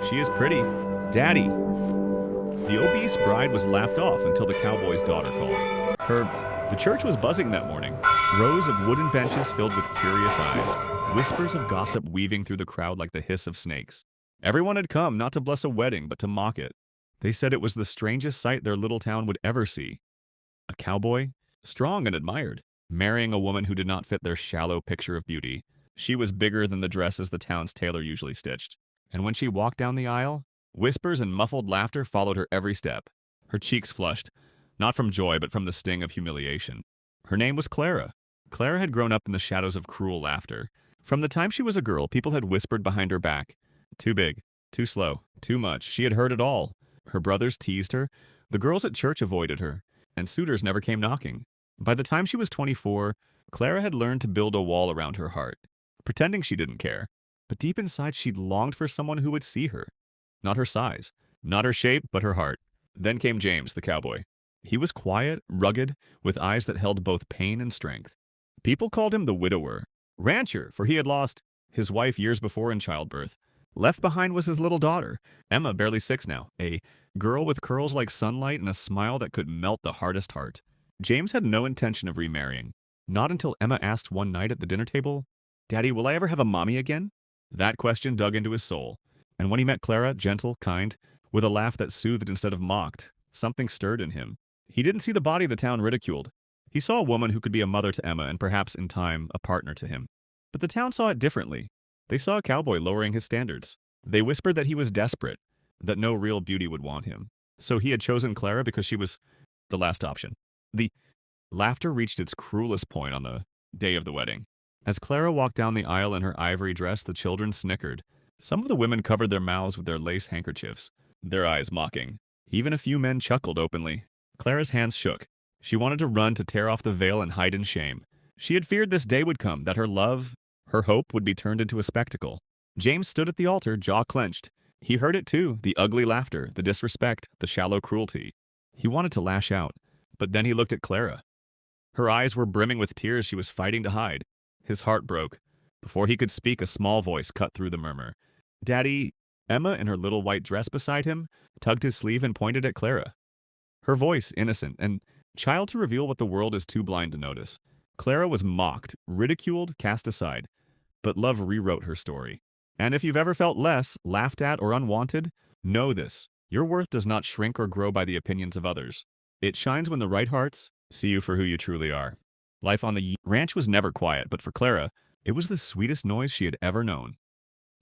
She is pretty. Daddy. The obese bride was laughed off until the cowboy's daughter called. The church was buzzing that morning. Rows of wooden benches filled with curious eyes. Whispers of gossip weaving through the crowd like the hiss of snakes. Everyone had come not to bless a wedding, but to mock it. They said it was the strangest sight their little town would ever see. A cowboy, strong and admired, marrying a woman who did not fit their shallow picture of beauty. She was bigger than the dresses the town's tailor usually stitched. And when she walked down the aisle, whispers and muffled laughter followed her every step. Her cheeks flushed, not from joy but from the sting of humiliation. Her name was Clara. Clara had grown up in the shadows of cruel laughter. From the time she was a girl, people had whispered behind her back. Too big, too slow, too much. She had heard it all. Her brothers teased her, the girls at church avoided her, and suitors never came knocking. By the time she was 24, Clara had learned to build a wall around her heart, pretending she didn't care. But deep inside, she longed for someone who would see her. Not her size, not her shape, but her heart. Then came James, the cowboy. He was quiet, rugged, with eyes that held both pain and strength. People called him the widower, rancher, for he had lost his wife years before in childbirth. Left behind was his little daughter, Emma, barely 6 now, a girl with curls like sunlight and a smile that could melt the hardest heart. James had no intention of remarrying. Not until Emma asked one night at the dinner table, "Daddy, will I ever have a mommy again?" That question dug into his soul. And when he met Clara, gentle, kind, with a laugh that soothed instead of mocked, something stirred in him. He didn't see the body the town ridiculed. He saw a woman who could be a mother to Emma and perhaps, in time, a partner to him. But the town saw it differently. They saw a cowboy lowering his standards. They whispered that he was desperate, that no real beauty would want him. So he had chosen Clara because she was the last option. The laughter reached its cruelest point on the day of the wedding. As Clara walked down the aisle in her ivory dress, the children snickered. Some of the women covered their mouths with their lace handkerchiefs, their eyes mocking. Even a few men chuckled openly. Clara's hands shook. She wanted to run, to tear off the veil and hide in shame. She had feared this day would come, that her love, her hope would be turned into a spectacle. James stood at the altar, jaw clenched. He heard it too, the ugly laughter, the disrespect, the shallow cruelty. He wanted to lash out, but then he looked at Clara. Her eyes were brimming with tears she was fighting to hide. His heart broke. Before he could speak, a small voice cut through the murmur. "Daddy," Emma, in her little white dress beside him, tugged his sleeve and pointed at Clara. Her voice, innocent, and child to reveal what the world is too blind to notice. Clara was mocked, ridiculed, cast aside. But love rewrote her story. And if you've ever felt less, laughed at, or unwanted, know this. Your worth does not shrink or grow by the opinions of others. It shines when the right hearts see you for who you truly are. Life on the ranch was never quiet, but for Clara, it was the sweetest noise she had ever known.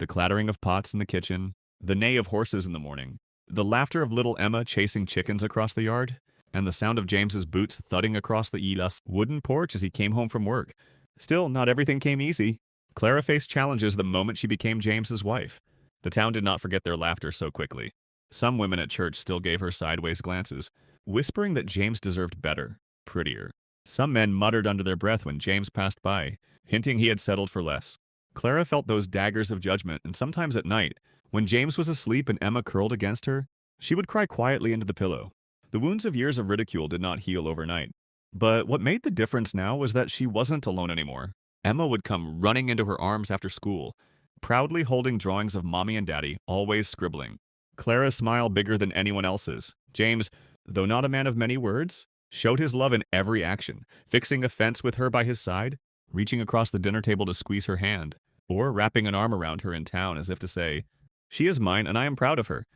The clattering of pots in the kitchen, the neigh of horses in the morning, the laughter of little Emma chasing chickens across the yard, and the sound of James's boots thudding across the Ilas wooden porch as he came home from work. Still, not everything came easy. Clara faced challenges the moment she became James's wife. The town did not forget their laughter so quickly. Some women at church still gave her sideways glances, whispering that James deserved better, prettier. Some men muttered under their breath when James passed by, hinting he had settled for less. Clara felt those daggers of judgment, and sometimes at night, when James was asleep and Emma curled against her, she would cry quietly into the pillow. The wounds of years of ridicule did not heal overnight. But what made the difference now was that she wasn't alone anymore. Emma would come running into her arms after school, proudly holding drawings of Mommy and Daddy, always scribbling. Clara's smile bigger than anyone else's. James, though not a man of many words, showed his love in every action, fixing a fence with her by his side, reaching across the dinner table to squeeze her hand, or wrapping an arm around her in town as if to say, "She is mine and I am proud of her."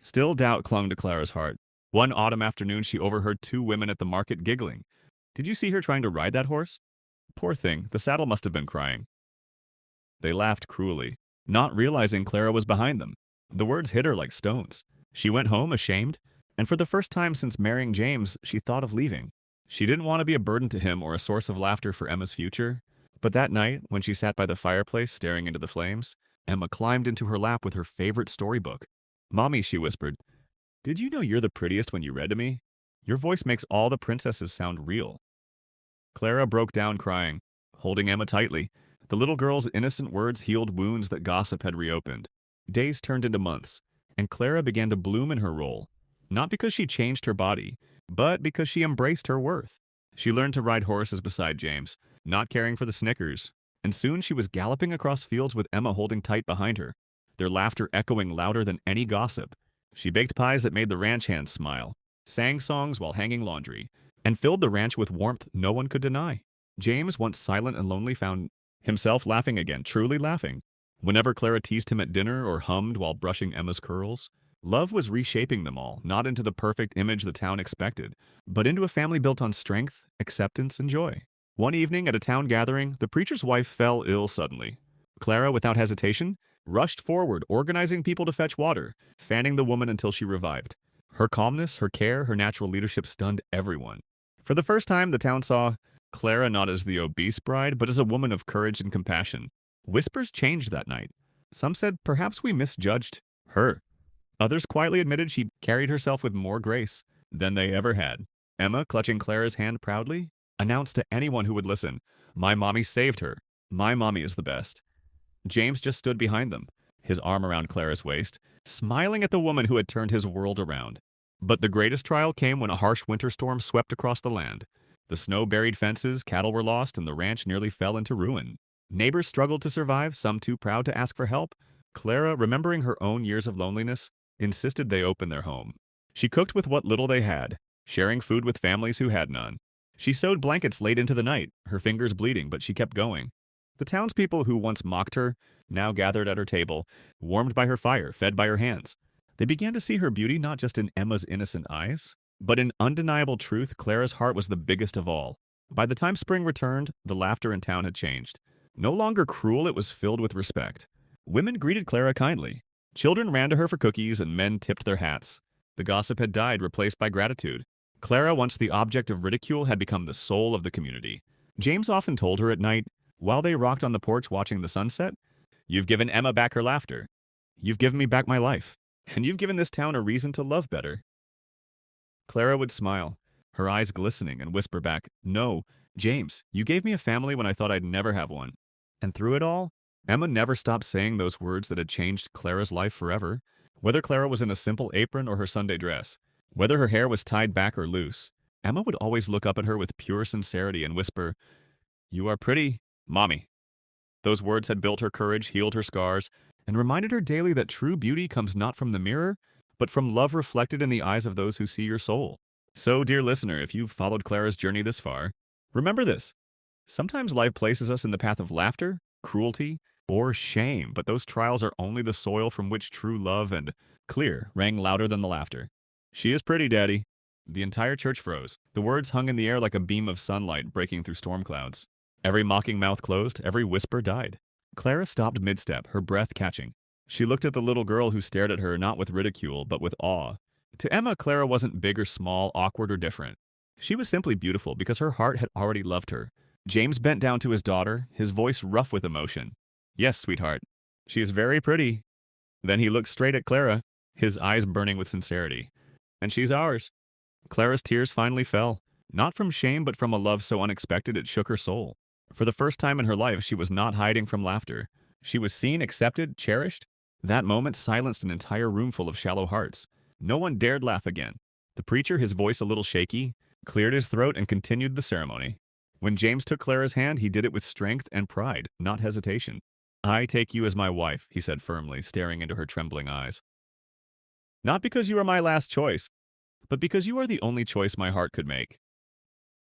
Still doubt clung to Clara's heart. One autumn afternoon she overheard 2 women at the market giggling. "Did you see her trying to ride that horse?" Poor thing, the saddle must have been crying. They laughed cruelly, not realizing Clara was behind them. The words hit her like stones. She went home ashamed, and for the first time since marrying James, she thought of leaving. She didn't want to be a burden to him or a source of laughter for Emma's future. But that night, when she sat by the fireplace staring into the flames, Emma climbed into her lap with her favorite storybook. "Mommy," she whispered, "did you know you're the prettiest when you read to me? Your voice makes all the princesses sound real." Clara broke down crying, holding Emma tightly. The little girl's innocent words healed wounds that gossip had reopened. Days turned into months, and Clara began to bloom in her role, not because she changed her body, but because she embraced her worth. She learned to ride horses beside James, not caring for the snickers, and soon she was galloping across fields with Emma holding tight behind her. their laughter echoing louder than any gossip. She baked pies that made the ranch hands smile, sang songs while hanging laundry, and filled the ranch with warmth no one could deny. James, once silent and lonely, found himself laughing again, truly laughing. Whenever Clara teased him at dinner or hummed while brushing Emma's curls, love was reshaping them all, not into the perfect image the town expected, but into a family built on strength, acceptance, and joy. One evening at a town gathering, the preacher's wife fell ill suddenly. Clara, without hesitation, rushed forward, organizing people to fetch water, fanning the woman until she revived. Her calmness, her care, her natural leadership stunned everyone. For the first time, the town saw Clara not as the obese bride, but as a woman of courage and compassion. Whispers changed that night. Some said perhaps we misjudged her. Others quietly admitted she carried herself with more grace than they ever had. Emma, clutching Clara's hand proudly, announced to anyone who would listen, "My mommy saved her. My mommy is the best." James just stood behind them, his arm around Clara's waist, smiling at the woman who had turned his world around. But the greatest trial came when a harsh winter storm swept across the land. The snow buried fences, cattle were lost, and the ranch nearly fell into ruin. Neighbors struggled to survive, some too proud to ask for help. Clara, remembering her own years of loneliness, insisted they open their home. She cooked with what little they had, sharing food with families who had none. She sewed blankets late into the night, her fingers bleeding, but she kept going. The townspeople who once mocked her now gathered at her table, warmed by her fire, fed by her hands. They began to see her beauty not just in Emma's innocent eyes, but in undeniable truth. Clara's heart was the biggest of all. By the time spring returned, the laughter in town had changed. No longer cruel, it was filled with respect. Women greeted Clara kindly. Children ran to her for cookies, and men tipped their hats. The gossip had died, replaced by gratitude. Clara, once the object of ridicule, had become the soul of the community. James often told her at night, while they rocked on the porch watching the sunset, "You've given Emma back her laughter. You've given me back my life. And you've given this town a reason to love better." Clara would smile, her eyes glistening, and whisper back, "No, James, you gave me a family when I thought I'd never have one." And through it all, Emma never stopped saying those words that had changed Clara's life forever. Whether Clara was in a simple apron or her Sunday dress, whether her hair was tied back or loose, Emma would always look up at her with pure sincerity and whisper, "You are pretty, Mommy." Those words had built her courage, healed her scars, and reminded her daily that true beauty comes not from the mirror, but from love reflected in the eyes of those who see your soul. So, dear listener, if you've followed Clara's journey this far, remember this. Sometimes life places us in the path of laughter, cruelty, or shame, but those trials are only the soil from which true love and clear rang louder than the laughter. "She is pretty, Daddy." The entire church froze. The words hung in the air like a beam of sunlight breaking through storm clouds. Every mocking mouth closed, every whisper died. Clara stopped mid-step, her breath catching. She looked at the little girl who stared at her not with ridicule, but with awe. To Emma, Clara wasn't big or small, awkward or different. She was simply beautiful because her heart had already loved her. James bent down to his daughter, his voice rough with emotion. "Yes, sweetheart, she is very pretty." Then he looked straight at Clara, his eyes burning with sincerity. "And she's ours." Clara's tears finally fell, not from shame but from a love so unexpected it shook her soul. For the first time in her life, she was not hiding from laughter. She was seen, accepted, cherished. That moment silenced an entire room full of shallow hearts. No one dared laugh again. The preacher, his voice a little shaky, cleared his throat and continued the ceremony. When James took Clara's hand, he did it with strength and pride, not hesitation. "I take you as my wife," he said firmly, staring into her trembling eyes. "Not because you are my last choice, but because you are the only choice my heart could make."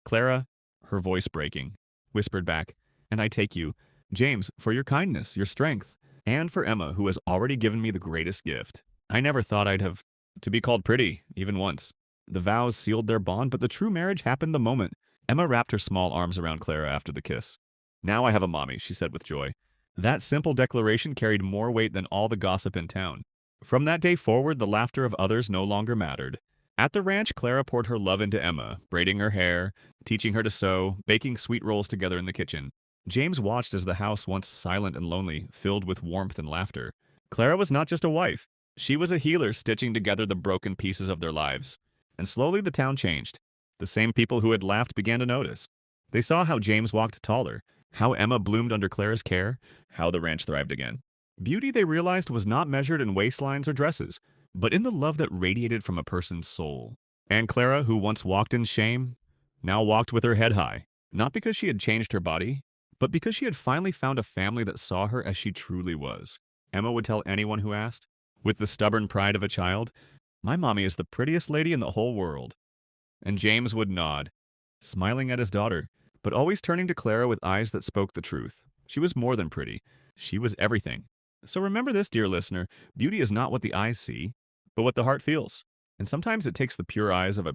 Clara, her voice breaking, whispered back, "And I take you, James, for your kindness, your strength, and for Emma, who has already given me the greatest gift. I never thought I'd have to be called pretty, even once." The vows sealed their bond, but the true marriage happened the moment Emma wrapped her small arms around Clara after the kiss. "Now I have a mommy," she said with joy. That simple declaration carried more weight than all the gossip in town. From that day forward, the laughter of others no longer mattered. At the ranch, Clara poured her love into Emma, braiding her hair, teaching her to sew, baking sweet rolls together in the kitchen. James watched as the house, once silent and lonely, filled with warmth and laughter. Clara was not just a wife. She was a healer stitching together the broken pieces of their lives. And slowly the town changed. The same people who had laughed began to notice. They saw how James walked taller, how Emma bloomed under Clara's care, how the ranch thrived again. Beauty, they realized, was not measured in waistlines or dresses, but in the love that radiated from a person's soul. And Clara, who once walked in shame, now walked with her head high, not because she had changed her body, but because she had finally found a family that saw her as she truly was. Emma would tell anyone who asked, with the stubborn pride of a child, "My mommy is the prettiest lady in the whole world." And James would nod, smiling at his daughter, but always turning to Clara with eyes that spoke the truth. She was more than pretty. She was everything. So remember this, dear listener, beauty is not what the eyes see, but what the heart feels. And sometimes it takes the pure eyes of a